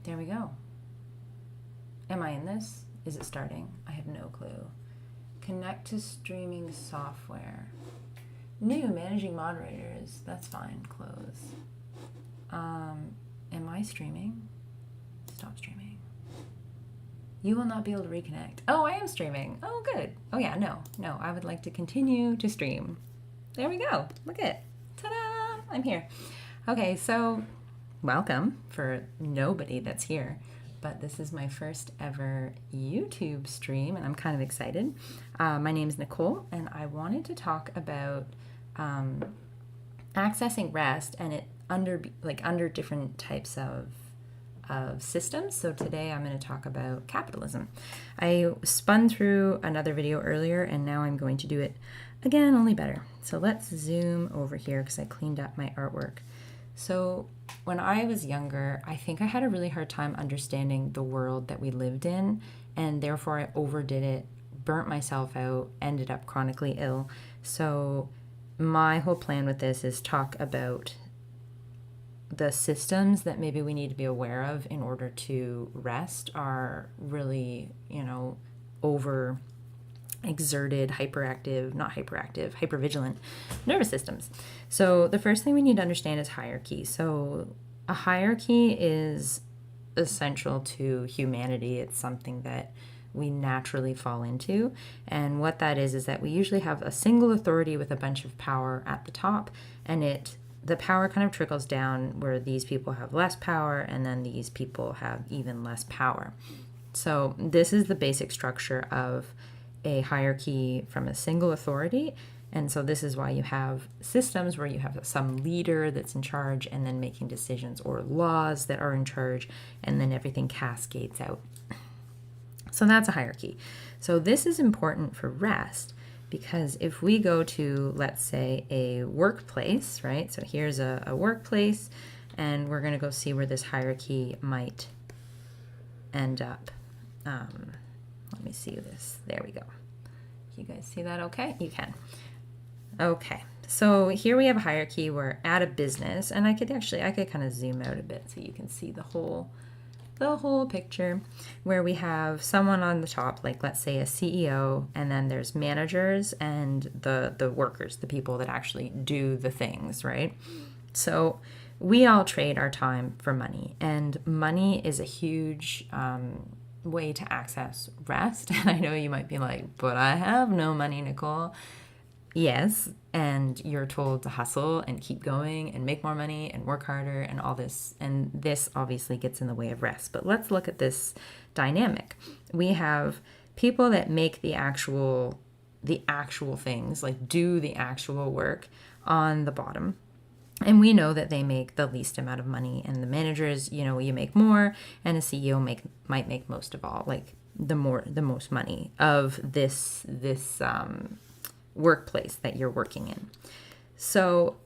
There we go. Am I in this? Is it starting? I have no clue. Connect to streaming software. New managing moderators. That's fine. Close. Am I streaming? Stop streaming. You will not be able to reconnect. Oh, I am streaming. Oh, good. Oh, yeah, no. I would like to continue to stream. There we go. Look at it. Ta-da! I'm here. Okay, so welcome for nobody that's here. But this is my first ever YouTube stream, and I'm kind of excited. My name is Nicole, and I wanted to talk about accessing rest and it under different types of systems. So today I'm going to talk about capitalism. I spun through another video earlier, and now I'm going to do it again, only better. So let's zoom over here because I cleaned up my artwork. So when I was younger, I think I had a really hard time understanding the world that we lived in, and therefore I overdid it, burnt myself out, ended up chronically ill. So my whole plan with this is talk about the systems that maybe we need to be aware of in order to rest are really, over exerted, hypervigilant nervous systems. So the first thing we need to understand is hierarchy. So a hierarchy is essential to humanity. It's something that we naturally fall into. And what that is that we usually have a single authority with a bunch of power at the top, and the power kind of trickles down where these people have less power and then these people have even less power. So this is the basic structure of a hierarchy from a single authority. And so this is why you have systems where you have some leader that's in charge and then making decisions, or laws that are in charge, and then everything cascades out. So that's a hierarchy. So this is important for rest because if we go to, let's say, a workplace, right? So here's a workplace, and we're going to go see where this hierarchy might end up. Let me see this. There we go. You guys see that okay? You can. Okay. So here we have a hierarchy. We're at a business, and I could kind of zoom out a bit so you can see the whole picture, where we have someone on the top, like let's say a CEO, and then there's managers and the workers, the people that actually do the things, right? So we all trade our time for money, and money is a huge way to access rest. And I know you might be like, but I have no money, Nicole. Yes, and you're told to hustle and keep going and make more money and work harder and all this. And this obviously gets in the way of rest. But let's look at this dynamic. We have people that make the actual things, like do the actual work on the bottom. And we know that they make the least amount of money. And the managers, you make more, and a CEO might make most of all, like the most money of this workplace that you're working in. So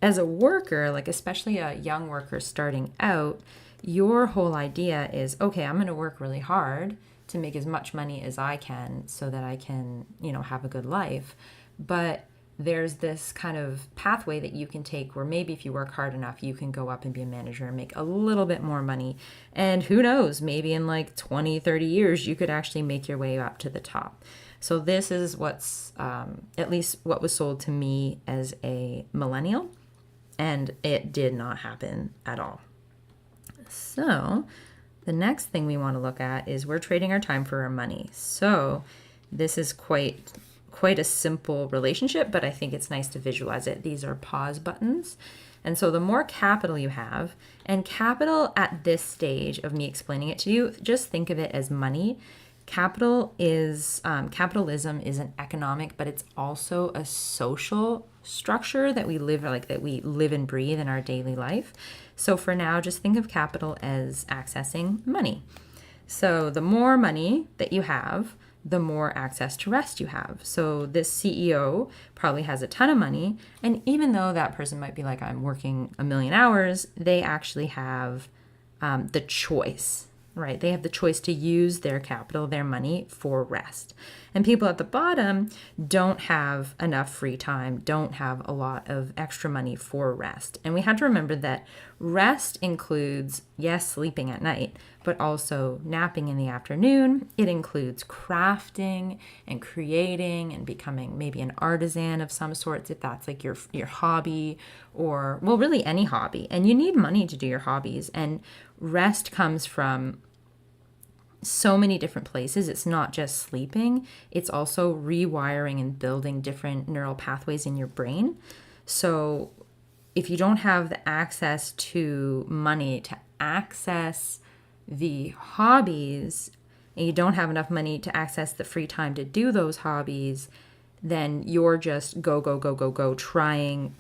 as a worker, like especially a young worker starting out, your whole idea is, okay, I'm going to work really hard to make as much money as I can so that I can, have a good life. But there's this kind of pathway that you can take where maybe if you work hard enough, you can go up and be a manager and make a little bit more money. And who knows, maybe in like 20, 30 years, you could actually make your way up to the top. So this is what's, at least what was sold to me as a millennial, and it did not happen at all. So the next thing we want to look at is we're trading our time for our money. So this is quite a simple relationship, but I think it's nice to visualize it. These are pause buttons. And so the more capital you have, and capital at this stage of me explaining it to you, just think of it as money. Capitalism is an economic, but it's also a social structure that we live and breathe in our daily life. So for now, just think of capital as accessing money. So the more money that you have, the more access to rest you have. So this CEO probably has a ton of money, and even though that person might be like, I'm working 1,000,000 hours, they actually have the choice, right? They have the choice to use their capital, their money, for rest. And people at the bottom don't have enough free time, don't have a lot of extra money for rest. And we have to remember that Rest includes, yes, sleeping at night, but also napping in the afternoon. It includes crafting and creating and becoming maybe an artisan of some sorts, if that's like your hobby, or, well, really any hobby. And you need money to do your hobbies. And rest comes from so many different places. It's not just sleeping, it's also rewiring and building different neural pathways in your brain. So if you don't have the access to money to access the hobbies, and you don't have enough money to access the free time to do those hobbies, then you're just go, trying,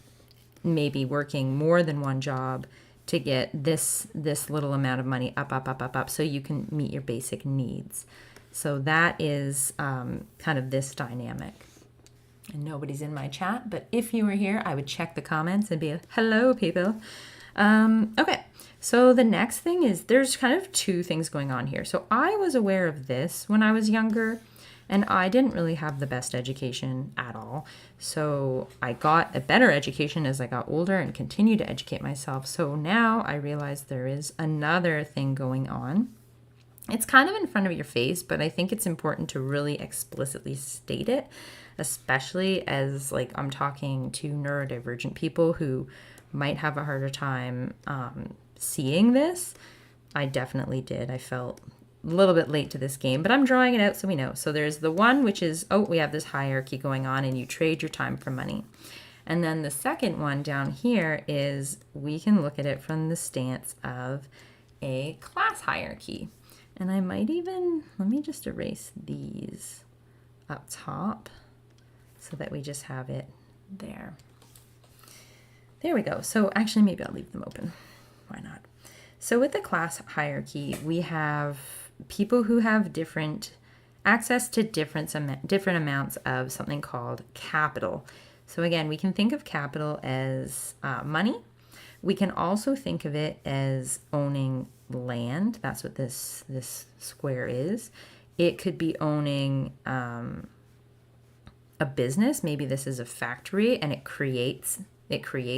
maybe working more than one job to get this little amount of money up, so you can meet your basic needs. So that is kind of this dynamic. And nobody's in my chat, but if you were here, I would check the comments and be like, hello, people. Okay, so the next thing is there's kind of two things going on here. So I was aware of this when I was younger, and I didn't really have the best education at all. So I got a better education as I got older and continued to educate myself. So now I realize there is another thing going on. It's kind of in front of your face, but I think it's important to really explicitly state it, especially as like I'm talking to neurodivergent people who might have a harder time seeing this. I definitely did. I felt a little bit late to this game, but I'm drawing it out so we know. So there's the one, which is, we have this hierarchy going on and you trade your time for money. And then the second one down here is we can look at it from the stance of a class hierarchy. And I might even, let me just erase these up top so that we just have it there. There we go. So actually, maybe I'll leave them open. Why not? So with the class hierarchy, we have people who have different access to different amounts of something called capital. So again, we can think of capital as money. We can also think of it as owning land. That's what this square is. It could be owning a business. Maybe this is a factory and it creates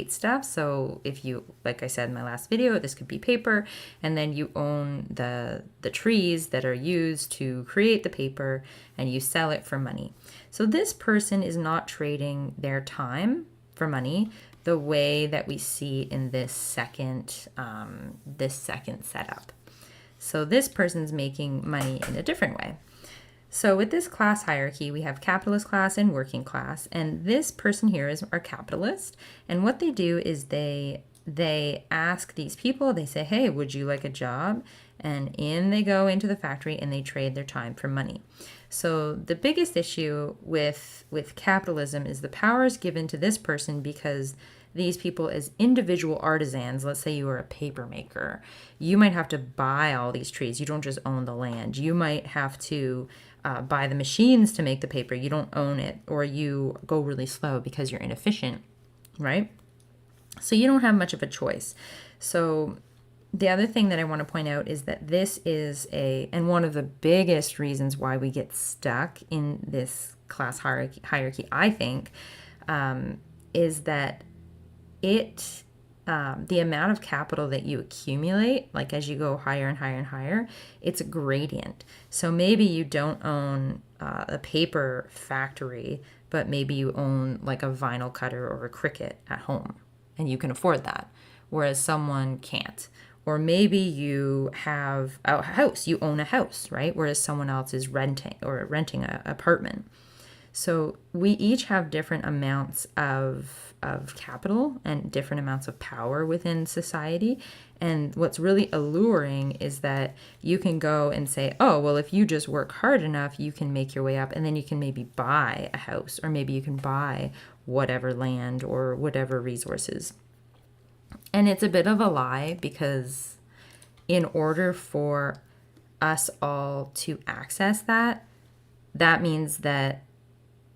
stuff. So if you, like I said in my last video, this could be paper, and then you own the trees that are used to create the paper and you sell it for money. So this person is not trading their time for money the way that we see in this second setup. So this person's making money in a different way. So with this class hierarchy, we have capitalist class and working class, and this person here is our capitalist. And what they do is they ask these people, they say, hey, would you like a job? And in they go into the factory and they trade their time for money. So the biggest issue with capitalism is the power is given to this person because these people as individual artisans, let's say you are a paper maker, you might have to buy all these trees. You don't just own the land. You might have to buy the machines to make the paper. You don't own it, or you go really slow because you're inefficient, right? So you don't have much of a choice. So the other thing that I want to point out is that this is and one of the biggest reasons why we get stuck in this class hierarchy, I think, is that the amount of capital that you accumulate, like as you go higher and higher and higher, it's a gradient. So maybe you don't own a paper factory, but maybe you own like a vinyl cutter or a Cricut at home, and you can afford that, whereas someone can't. Or maybe you have a house, you own a house, right? Whereas someone else is renting an apartment. So we each have different amounts of capital and different amounts of power within society. And what's really alluring is that you can go and say, oh, well, if you just work hard enough, you can make your way up, and then you can maybe buy a house, or maybe you can buy whatever land or whatever resources. And it's a bit of a lie, because in order for us all to access that means that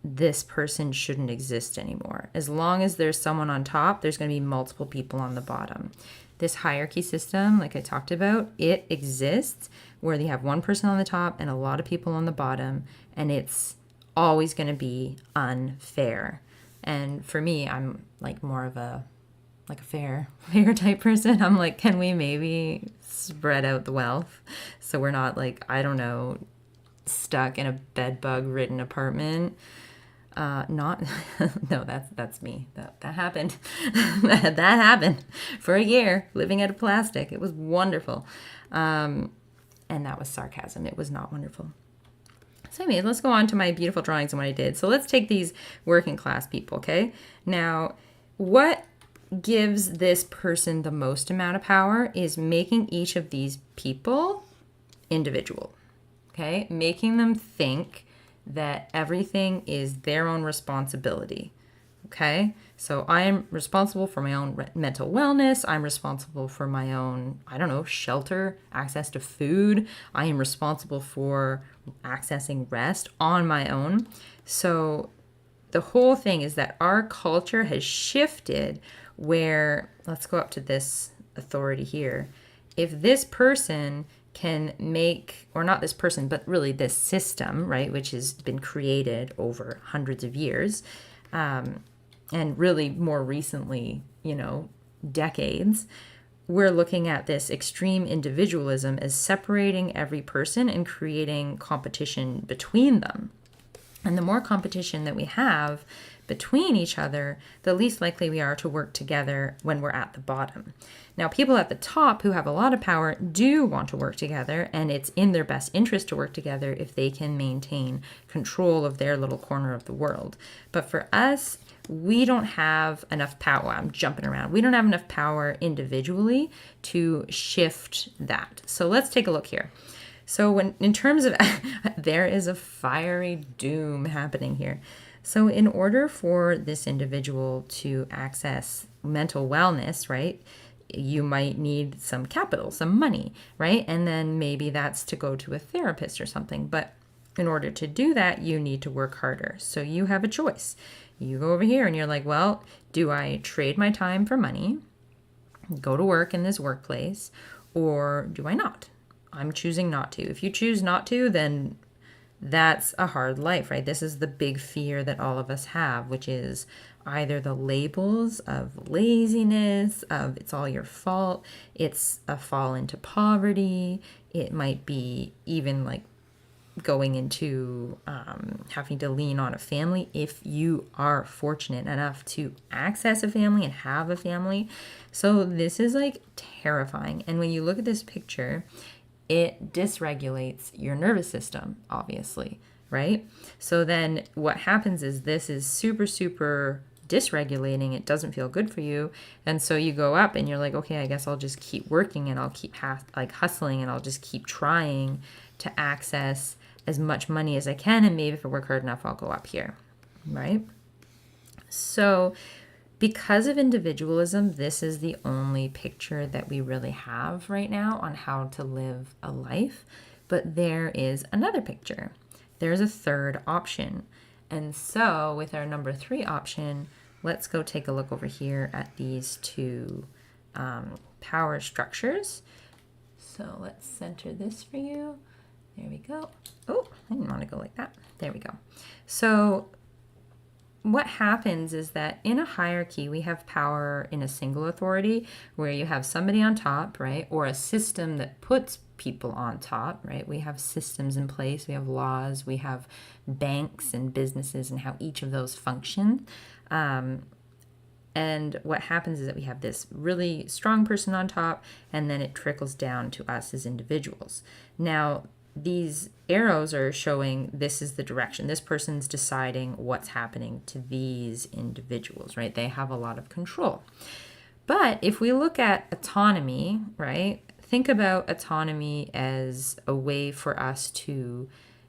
this person shouldn't exist anymore. As long as there's someone on top, there's going to be multiple people on the bottom. This hierarchy system, like I talked about, it exists where they have one person on the top and a lot of people on the bottom, and it's always going to be unfair. And for me, I'm like more of a like a fair type person. I'm like, can we maybe spread out the wealth so we're not like, I don't know, stuck in a bed bug ridden apartment? Not no, that's me. That happened. That happened for a year living out of plastic. It was wonderful. And that was sarcasm. It was not wonderful. So anyways, let's go on to my beautiful drawings and what I did. So let's take these working class people, okay? Now, what gives this person the most amount of power is making each of these people individual, okay? Making them think that everything is their own responsibility, okay? So I'm responsible for my own mental wellness. I'm responsible for my own, I don't know, shelter, access to food. I am responsible for accessing rest on my own. So the whole thing is that our culture has shifted where, let's go up to this authority here. If this person can make, or not this person, but really this system, right, which has been created over hundreds of years, and really more recently, decades, we're looking at this extreme individualism as separating every person and creating competition between them. And the more competition that we have between each other, the least likely we are to work together when we're at the bottom. Now, people at the top who have a lot of power do want to work together, and it's in their best interest to work together if they can maintain control of their little corner of the world. But for us, we don't have enough power. I'm jumping around. We don't have enough power individually to shift that. So let's take a look here. So when, in terms of, there is a fiery doom happening here. So in order for this individual to access mental wellness, right, you might need some capital, some money, right? And then maybe that's to go to a therapist or something. But in order to do that, you need to work harder. So you have a choice. You go over here and you're like, well, do I trade my time for money, go to work in this workplace, or do I not? I'm choosing not to. If you choose not to, then that's a hard life, right? This is the big fear that all of us have, which is either the labels of laziness, of it's all your fault, it's a fall into poverty, it might be even like going into having to lean on a family if you are fortunate enough to access a family and have a family. So this is like terrifying. And when you look at this picture, it dysregulates your nervous system, obviously, right? So then what happens is this is super, super dysregulating. It doesn't feel good for you. And so you go up and you're like, okay, I guess I'll just keep working and I'll keep hustling and I'll just keep trying to access as much money as I can. And maybe if I work hard enough, I'll go up here, right? So because of individualism, this is the only picture that we really have right now on how to live a life. But there is another picture. There's a third option. And so with our number 3 option, let's go take a look over here at these two power structures. So let's center this for you. There we go. Oh, I didn't want to go like that. There we go. So what happens is that in a hierarchy, we have power in a single authority where you have somebody on top, right? Or a system that puts people on top, right? We have systems in place, we have laws, we have banks and businesses and how each of those function. And what happens is that we have this really strong person on top, and then it trickles down to us as individuals. Now, these arrows are showing this is the direction. This person's deciding what's happening to these individuals, right? They have a lot of control. But if we look at autonomy, right? Think about autonomy as a way for us to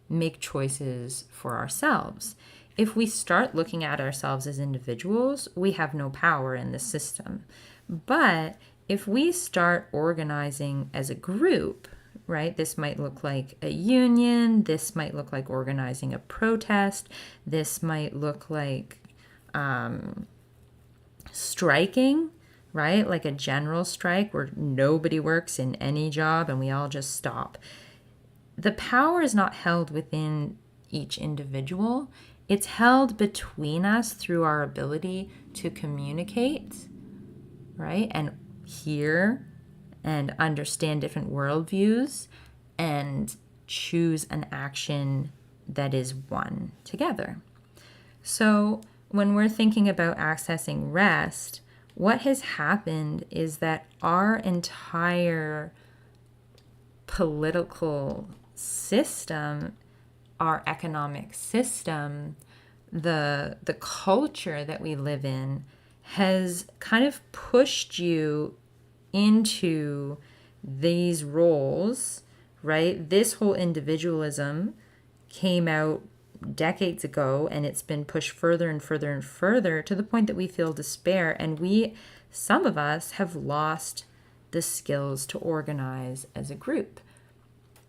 make choices for ourselves. If we start looking at ourselves as individuals, we have no power in the system. But if we start organizing as a group, right? This might look like a union. This might look like organizing a protest. This might look like striking, right? Like a general strike where nobody works in any job and we all just stop. The power is not held within each individual. It's held between us through our ability to communicate, right? And hear and understand different worldviews and choose an action that is one together. So when we're thinking about accessing rest, what has happened is that our entire political system, our economic system, the culture that we live in has kind of pushed you into these roles, right? This whole individualism came out decades ago, and it's been pushed further and further and further to the point that we feel despair, and some of us have lost the skills to organize as a group.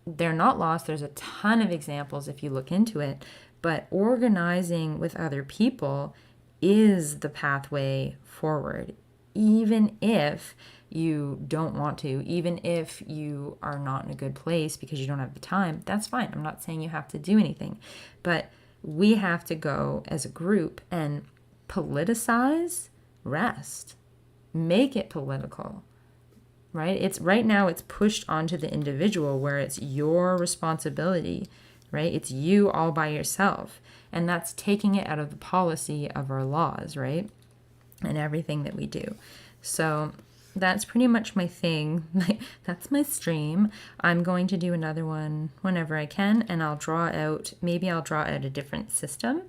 They're not lost. There's a ton of examples if you look into it, but organizing with other people is the pathway forward, even if you don't want to, even if you are not in a good place because you don't have the time. That's fine. I'm not saying you have to do anything, but we have to go as a group and politicize rest, make it political, right? It's right now it's pushed onto the individual where it's your responsibility, right? It's you all by yourself. And that's taking it out of the policy of our laws, right? And everything that we do. So that's pretty much my thing. That's my stream. I'm going to do another one whenever I can, and maybe I'll draw out a different system,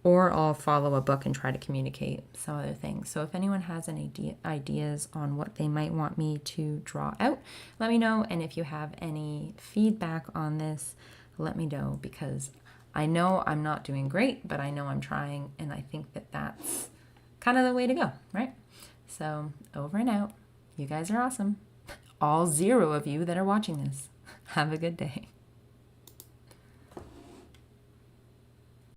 or I'll follow a book and try to communicate some other things. So if anyone has any ideas on what they might want me to draw out, let me know. And if you have any feedback on this, let me know, because I know I'm not doing great, but I know I'm trying, and I think that that's kind of the way to go, right? So over and out. You guys are awesome. All 0 of you that are watching this. Have a good day.